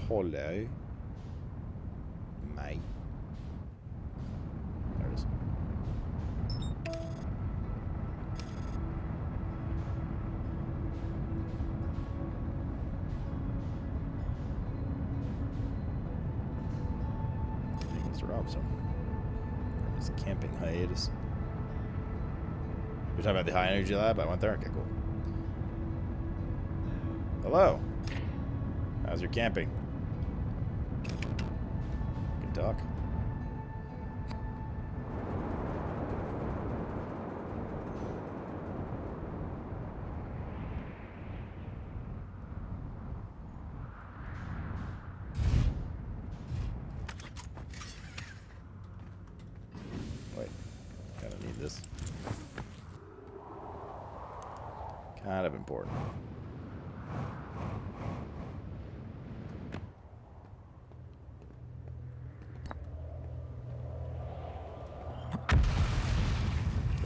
Hollow. Mate. There it is. Mr. Robson. It's a camping hiatus. You're talking about the high energy lab? I went there? Okay, cool. Hello. How's your camping? Good talk. Wait, gotta need this. Kind of important.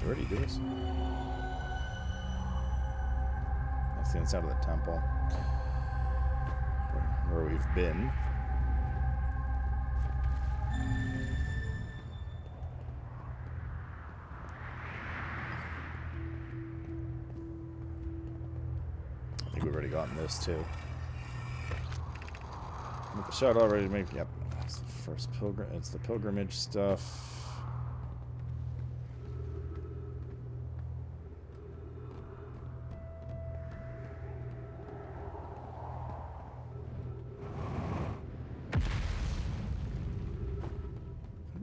Where did he do this? That's the inside of the temple. Where we've been. I think we've already gotten this too. With the shot already made. Yep. It's the first pilgrim. It's the pilgrimage stuff.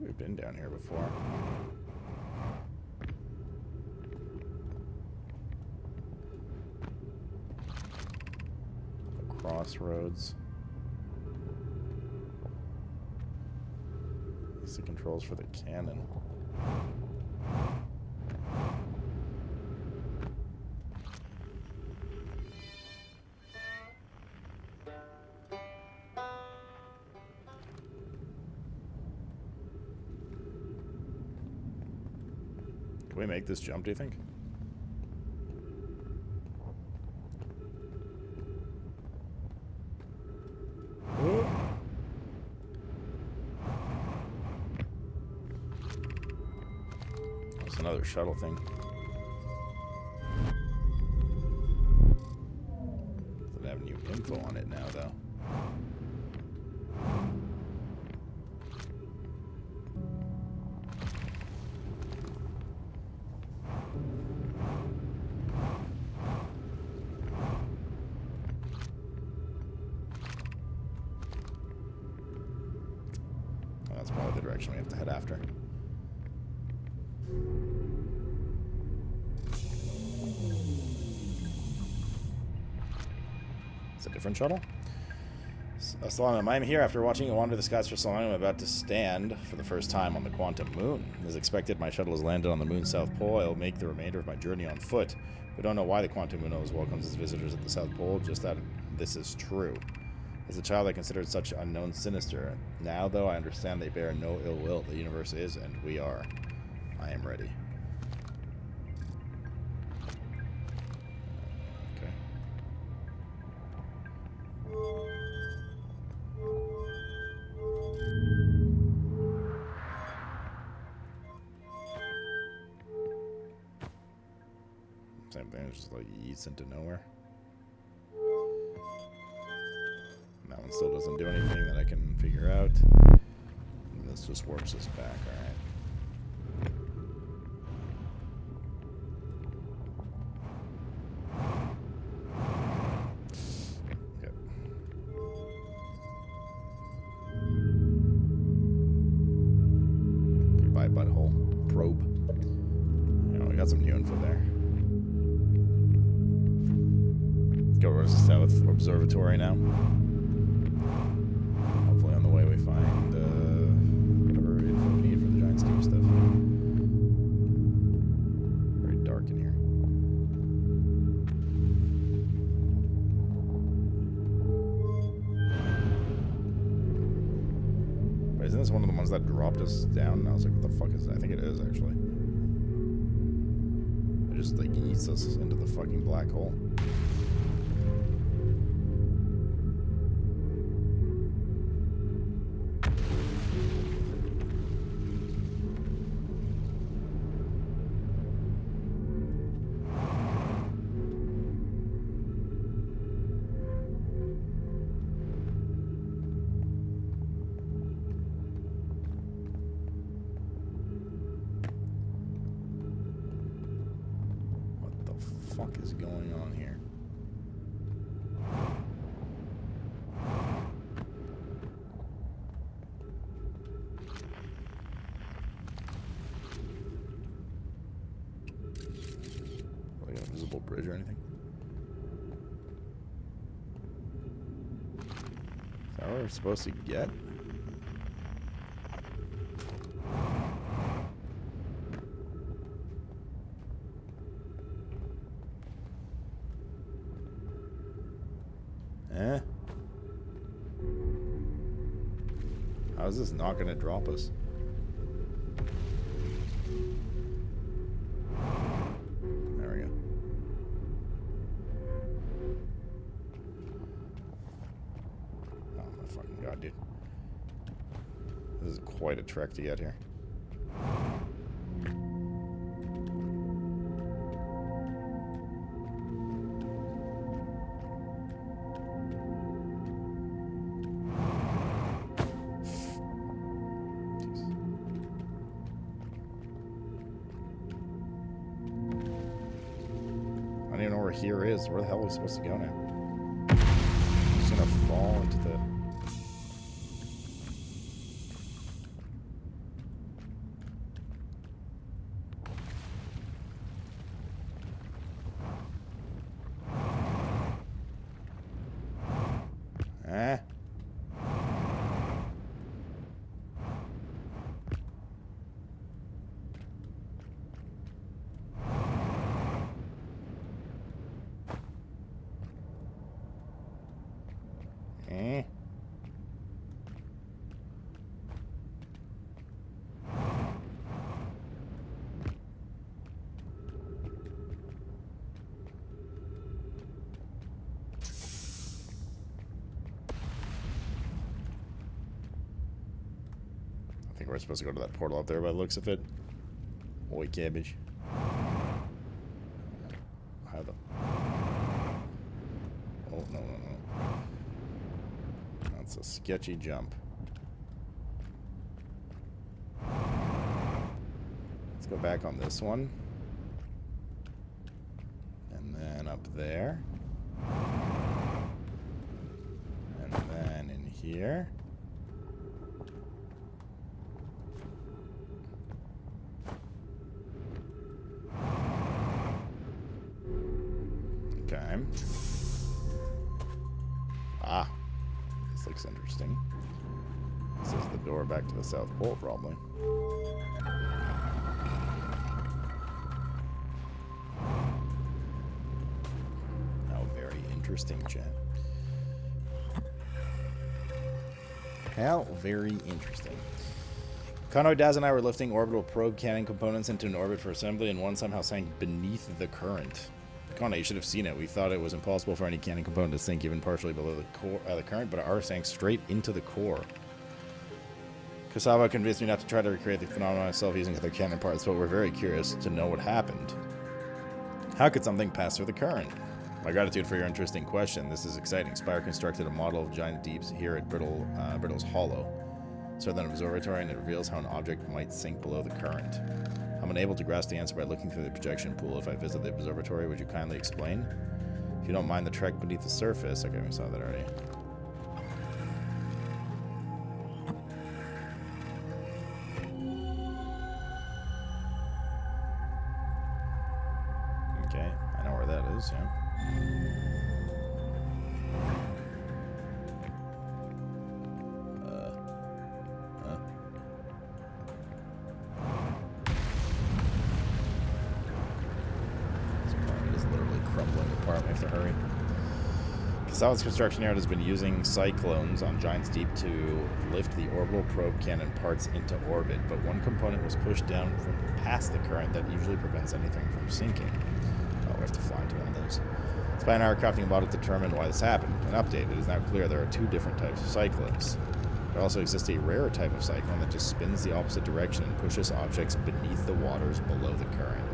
We've been down here before. The crossroads. It's the controls for the cannon. Can we make this jump, do you think? Ooh. That's another shuttle thing. Doesn't have new info on it now, though. That's probably the direction we have to head after. It's a different shuttle? Solomon, I'm here after watching you wander the skies for so long. I'm about to stand for the first time on the quantum moon. As expected, my shuttle has landed on the moon's south pole. I will make the remainder of my journey on foot. We don't know why the quantum moon always welcomes its visitors at the south pole, just that this is true. As a child, I considered such unknown sinister. Now, though, I understand they bear no ill will. The universe is, and we are. I am ready. Okay. Same thing, it's just like yeets into nowhere. That one still doesn't do anything that I can figure out. And this just warps us back, alright. Yep. Goodbye, butthole. Probe. You know, we got some new info there. Let's go towards the South Observatory now. Find whatever info we need for the giant steam stuff. Very dark in here. Wait, isn't this one of the ones that dropped us down? And I was like, what the fuck is that? I think it is, actually. It just, like, eats us into the fucking black hole. fuck is going on here? Like an invisible bridge or anything? Is that what we're supposed to get? How is this not going to drop us? There we go. Oh my fucking god, dude. This is quite a trek to get here. I don't even know where here is. Where the hell are we supposed to go now? I'm just gonna fall into the... Ah. Eh. I think we're supposed to go to that portal up there by the looks of it. Oi, cabbage. How the... Oh, no, no, no. That's a sketchy jump. Let's go back on this one. And then up there. And then in here. Okay. Ah. This looks interesting. This is the door back to the South Pole, probably. How very interesting, chat. How very interesting. Conroy, Daz, and I were lifting orbital probe cannon components into an orbit for assembly, and one somehow sank beneath the current. Conroy, you should have seen it. We thought it was impossible for any cannon component to sink even partially below the core, the current, but ours sank straight into the core. Kasava convinced me not to try to recreate the phenomenon myself using other cannon parts, but we're very curious to know what happened. How could something pass through the current? My gratitude for your interesting question. This is exciting. Spire constructed a model of giant deeps here at Brittle's Hollow. So then observatory, and it reveals how an object might sink below the current. I'm unable to grasp the answer by looking through the projection pool. If I visit the observatory, would you kindly explain? If you don't mind the trek beneath the surface. Okay, we saw that already. Okay, I know where that is, yeah. Kasava's construction yard has been using cyclones on Giant's Deep to lift the orbital probe cannon parts into orbit, but one component was pushed down from past the current that usually prevents anything from sinking. Oh, we have to fly into one of those. Spy and I are crafting a model to determine why this happened. An update. It is now clear there are two different types of cyclones. There also exists a rarer type of cyclone that just spins the opposite direction and pushes objects beneath the waters below the current.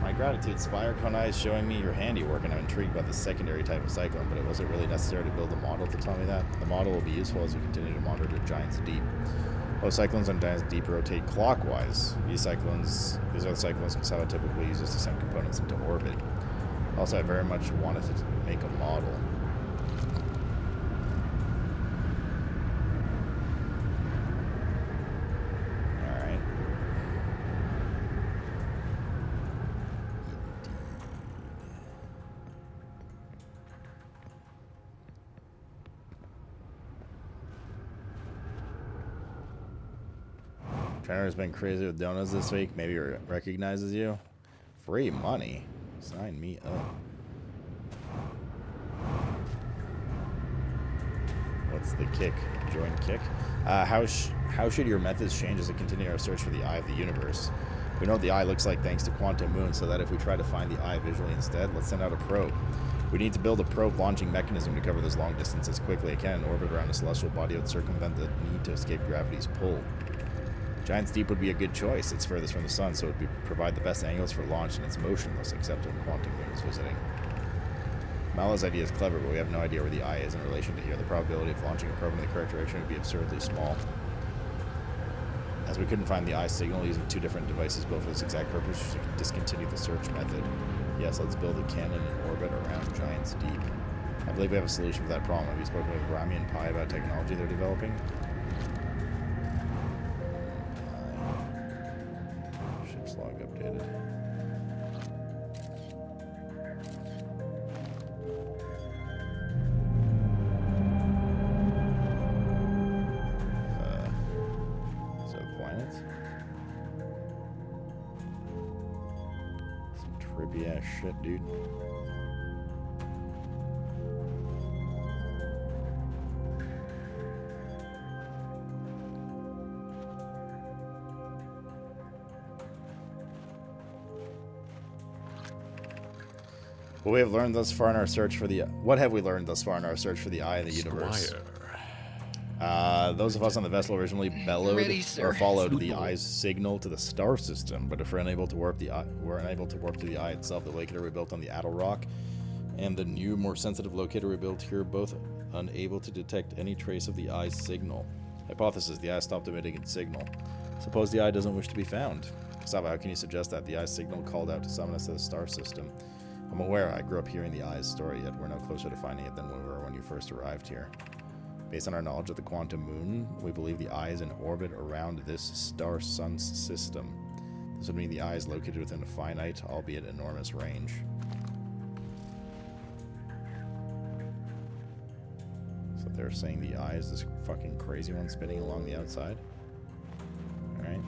My gratitude, Spire. Konai is showing me your handiwork, and I'm intrigued by the secondary type of cyclone, but it wasn't really necessary to build a model to tell me that. The model will be useful as we continue to monitor Giant's Deep. Most cyclones on Giants Deep rotate clockwise. These are the cyclones Cassava typically uses to send components into orbit. Also, I very much wanted to make a model. Alright. Trainer has been crazy with donuts this week. Maybe he recognizes you. Free money. Sign me up. What's the kick? Join kick. How should your methods change as we continue our search for the eye of the universe? We know what the eye looks like thanks to quantum moon, so that if we try to find the eye visually instead, let's send out a probe. We need to build a probe launching mechanism to cover this long distance as quickly as I can in orbit around a celestial body that would circumvent the need to escape gravity's pull. Giants Deep would be a good choice. It's furthest from the sun, so it would provide the best angles for launch, and it's motionless, except when quantum moon is visiting. Mala's idea is clever, but we have no idea where the eye is in relation to here. The probability of launching a probe in the correct direction would be absurdly small. As we couldn't find the eye signal using two different devices built for this exact purpose, we should discontinue the search method. Yes, let's build a cannon in orbit around Giants Deep. I believe we have a solution for that problem. Have you spoken with Rami and Pi about technology they're developing? Ship's log updated. Trippy ass shit, dude. What have we learned thus far in our search for the eye of the universe? Those of us on the vessel originally bellowed or followed the eye's signal to the star system, but if we're unable to warp to the eye itself, the locator we built on the Addle Rock and the new, more sensitive locator we built here, both unable to detect any trace of the eye's signal. Hypothesis: the eye stopped emitting its signal. Suppose the eye doesn't wish to be found. Cassava, how can you suggest that the eye's signal called out to summon us to the star system? I'm aware. I grew up hearing the eye's story, yet we're no closer to finding it than we were when you first arrived here. Based on our knowledge of the quantum moon, we believe the eye is in orbit around this star-sun system. This would mean the eye is located within a finite, albeit enormous, range. So they're saying the eye is this fucking crazy one spinning along the outside? Alright.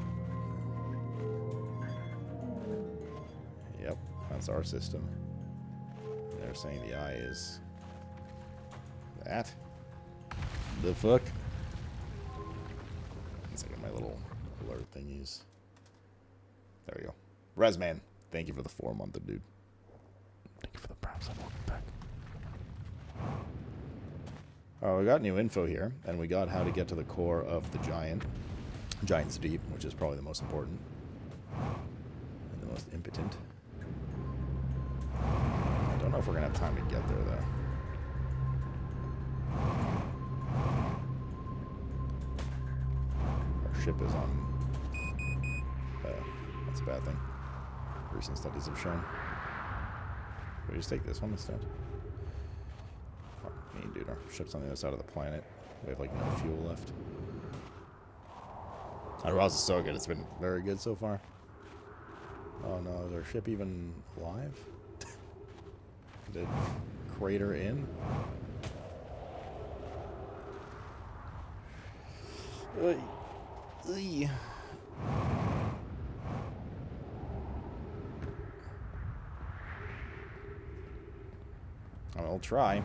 Yep, that's our system. They're saying the eye is... that? The fuck? One second, my little alert thingies. There we go. Resman, thank you for the 4-month, dude. Thank you for the props. I'm welcome back. Oh, we got new info here, and we got how to get to the core of the Giants Deep, which is probably the most important and the most impotent. I don't know if we're gonna have time to get there though. Ship is on. That's a bad thing. Recent studies have shown. Can we just take this one instead? Fuck me, dude. Our ship's on the other side of the planet. We have like no fuel left. Our rouse is so good. It's been very good so far. Oh no, is our ship even alive? Did it crater in? I'll try.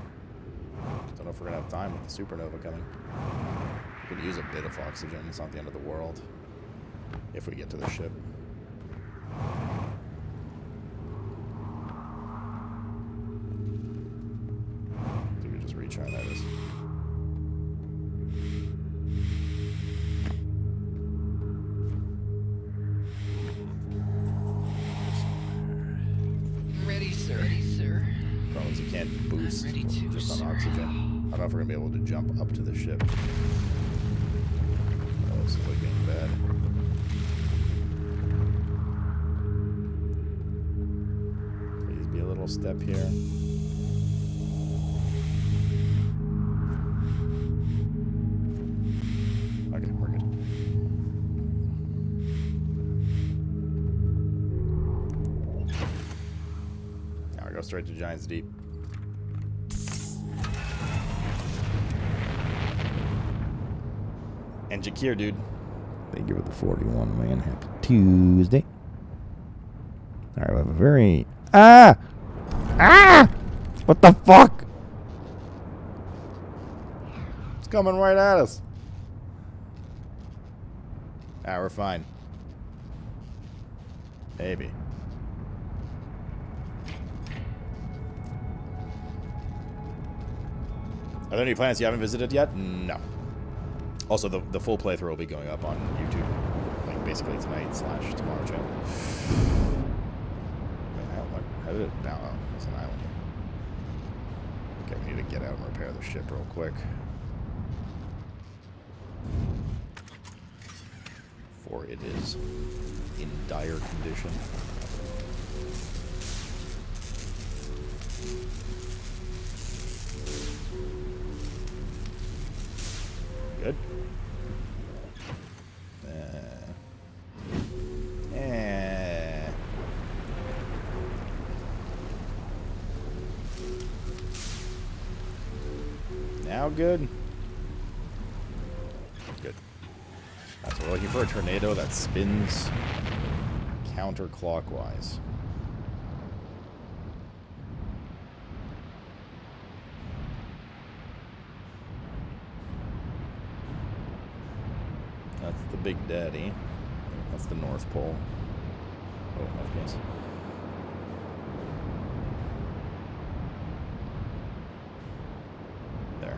Don't know if we're gonna have time with the supernova coming. We could use a bit of oxygen. It's not the end of the world. If we get to the ship. So we just retry that is. You can't boost just on oxygen. I don't know if we're gonna be able to jump up to the ship. This is like getting bad. Please be a little step here. Okay, we're good. Now I go straight to Giant's Deep. And Jakir, dude. Thank you for the 41, man. Happy Tuesday. Alright, we have a very... Ah! What the fuck? It's coming right at us. Ah, we're fine. Maybe. Are there any planets you haven't visited yet? No. Also, the full playthrough will be going up on YouTube, like basically tonight / tomorrow, chat. How did it? No, it's an island here. Okay, we need to get out and repair the ship real quick. For it is in dire condition. Good. Now good. Good. So we're looking for a tornado that spins counterclockwise. That's the Big Daddy. That's the North Pole. Oh, left case. There.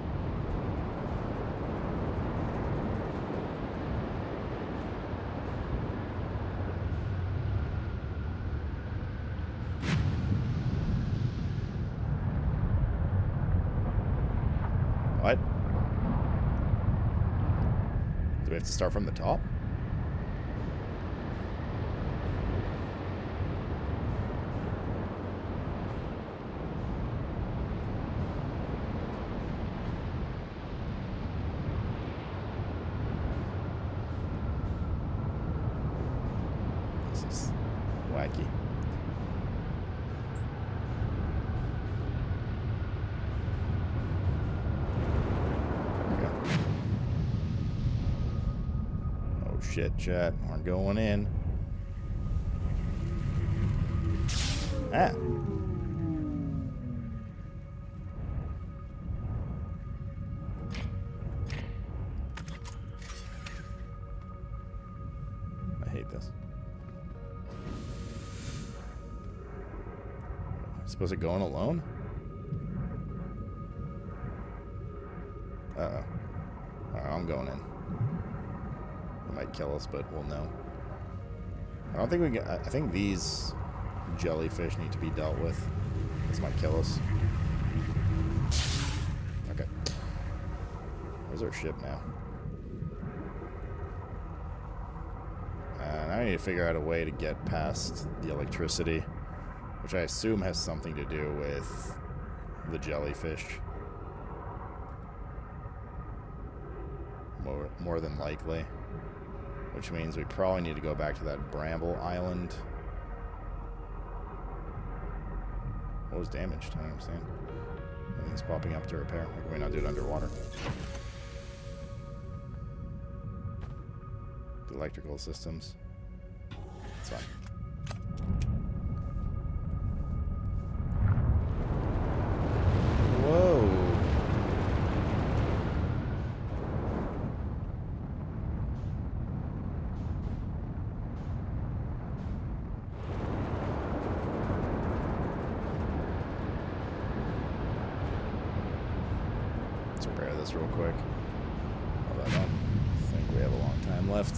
What? Do we have to start from the top? This is wacky. Shit, chat. We're going in. Ah. I hate this. Am I supposed to go in alone? Uh-oh. Alright, I'm going in. Might kill us, but we'll know. I don't think we can. I think these jellyfish need to be dealt with. This might kill us. Okay. Where's our ship now? And I need to figure out a way to get past the electricity, which I assume has something to do with the jellyfish. More than likely. Which means we probably need to go back to that Bramble Island. What was damaged? I don't understand. Everything's popping up to repair. Why can we not do it underwater? The electrical systems. It's fine. Whoa. Let's repair this real quick. Although I don't think we have a long time left.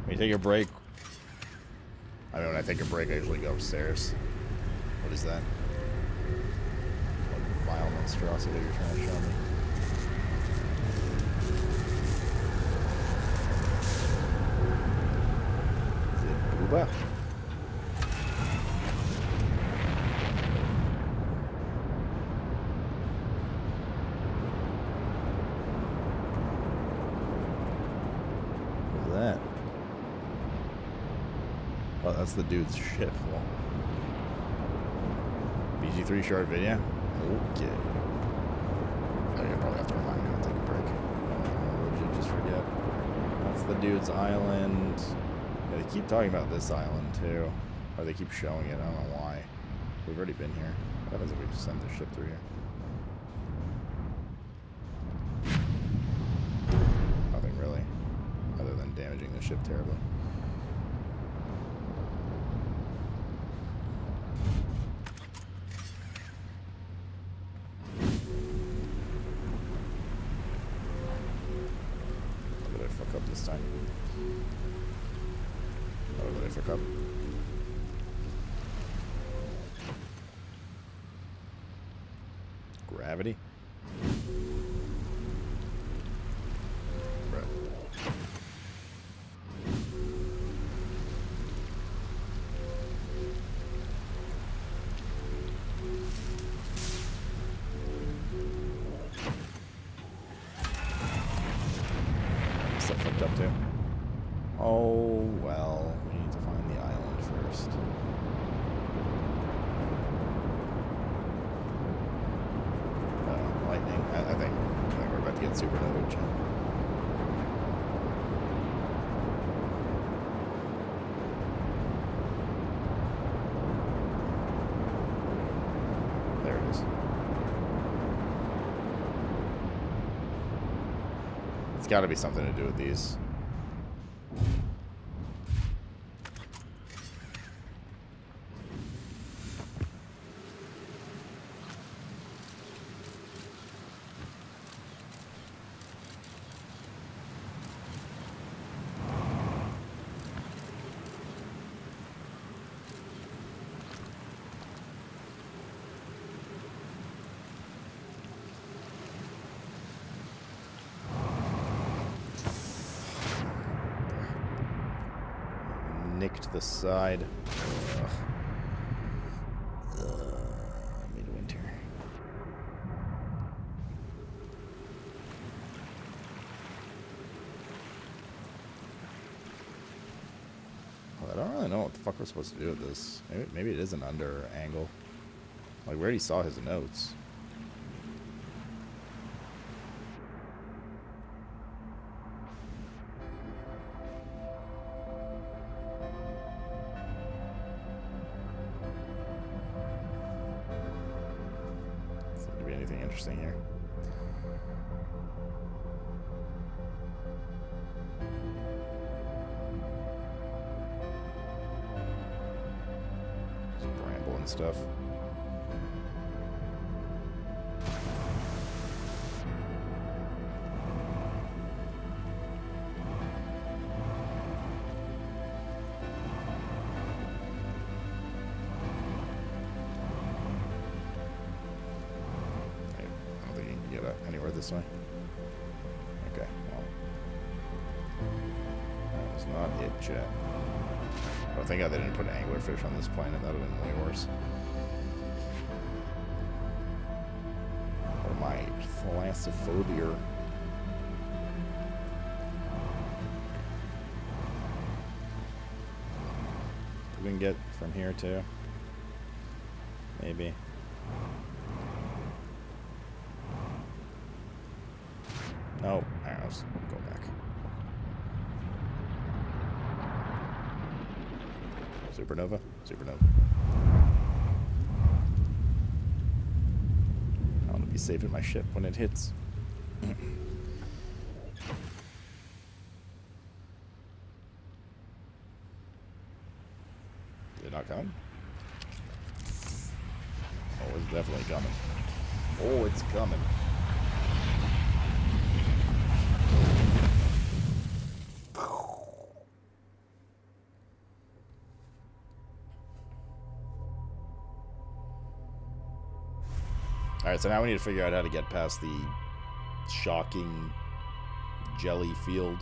When you take a break, I mean, when I take a break, I usually go upstairs. What is that? What vile monstrosity you're trying to show me? Scuba. What's that? Oh, that's the dude's ship. Well, BG3 short video. Okay. Oh, you probably have to remind me to take a break. Or would you just forget? That's the dude's island. Yeah, they keep talking about this island too. Or they keep showing it. I don't know why. We've already been here. What happens if we just send the ship through here? Nothing really. Other than damaging the ship terribly. What did I fuck up this time? Oh, did I fuck up? Gravity? Right. Stuff fucked up too. Oh, well, we need to find the island first. Lightning. I think we're about to get supernova, Jim. There it is. It's got to be something to do with these. Nicked the side. Midwinter. Well, I don't really know what the fuck we're supposed to do with this. Maybe it is an under angle. Like, we already saw his notes. Interesting here. Just bramble and stuff. Anywhere this way? Okay, well. That was not it, chat. Oh, thank God they didn't put anglerfish on this planet. That would have been way worse. Oh my, thalassophobia. We can get from here too. Maybe. Oh, alright, let's go back. Supernova? Supernova. I want to be safe in my ship when it hits. Is it not coming? Oh, it's definitely coming. Oh, it's coming. Alright, so now we need to figure out how to get past the shocking jelly field.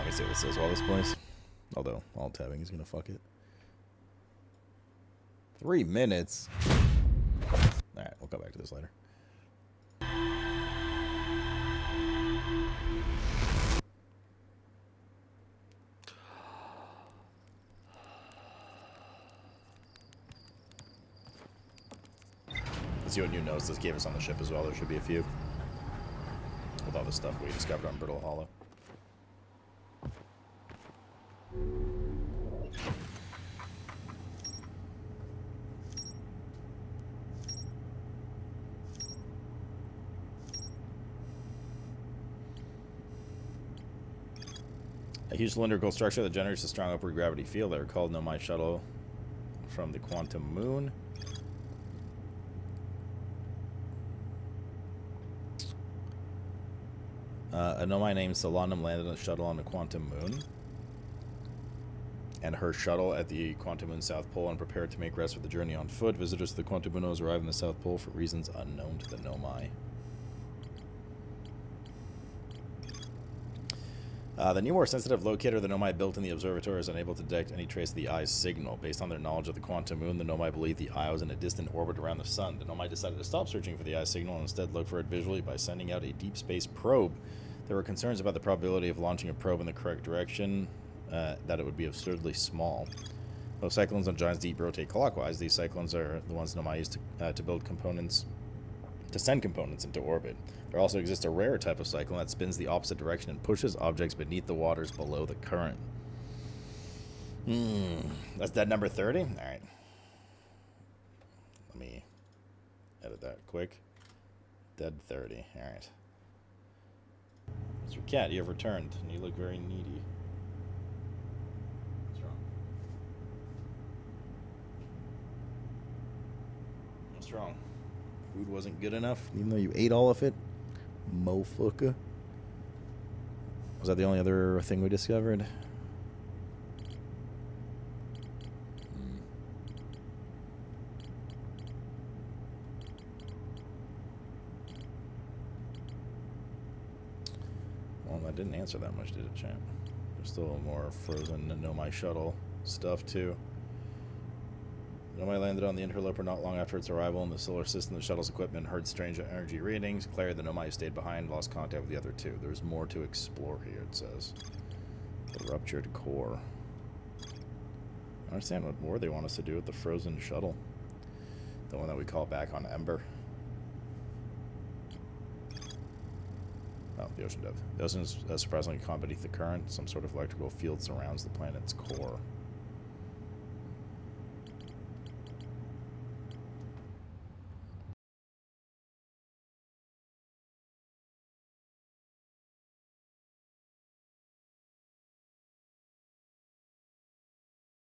me see what this says while this plays. Although, alt tabbing is going to fuck it. 3 minutes? Alright, we'll come back to this later. Let's see what new notes this gave us on the ship as well. There should be a few. With all the stuff we discovered on Brittle Hollow. A huge cylindrical structure that generates a strong upward gravity field. They were called Nomai Shuttle from the Quantum Moon. A Nomai named Solanum landed on a shuttle on the Quantum Moon. And her shuttle at the Quantum Moon South Pole and prepared to make rest for the journey on foot. Visitors to the Quantum Moon arrived in the South Pole for reasons unknown to the Nomai. The new, more sensitive locator the Nomai built in the observatory is unable to detect any trace of the eye's signal. Based on their knowledge of the Quantum Moon, the Nomai believed the eye was in a distant orbit around the sun. The Nomai decided to stop searching for the eye signal and instead look for it visually by sending out a deep space probe. There were concerns about the probability of launching a probe in the correct direction, that it would be absurdly small. Though cyclones on Giant's Deep rotate clockwise, these cyclones are the ones Nomai used to build components, to send components into orbit. There also exists a rare type of cyclone that spins the opposite direction and pushes objects beneath the waters below the current. That's dead number 30? Alright. Let me edit that quick. Dead 30. Alright. Mr. Cat, you have returned, and you look very needy. What's wrong? What's wrong? Food wasn't good enough, even though you ate all of it? Mofucker. Was that the only other thing we discovered? Well, that didn't answer that much, did it, champ? There's still more frozen Nomai shuttle stuff, too. Nomai landed on the interloper not long after its arrival in the solar system. The shuttle's equipment heard strange energy readings. Claire, the Nomai, stayed behind, lost contact with the other two. There's more to explore here, it says. The ruptured core. I understand what more they want us to do with the frozen shuttle. The one that we call back on Ember. Oh, the ocean depth. The ocean is surprisingly calm beneath the current. Some sort of electrical field surrounds the planet's core.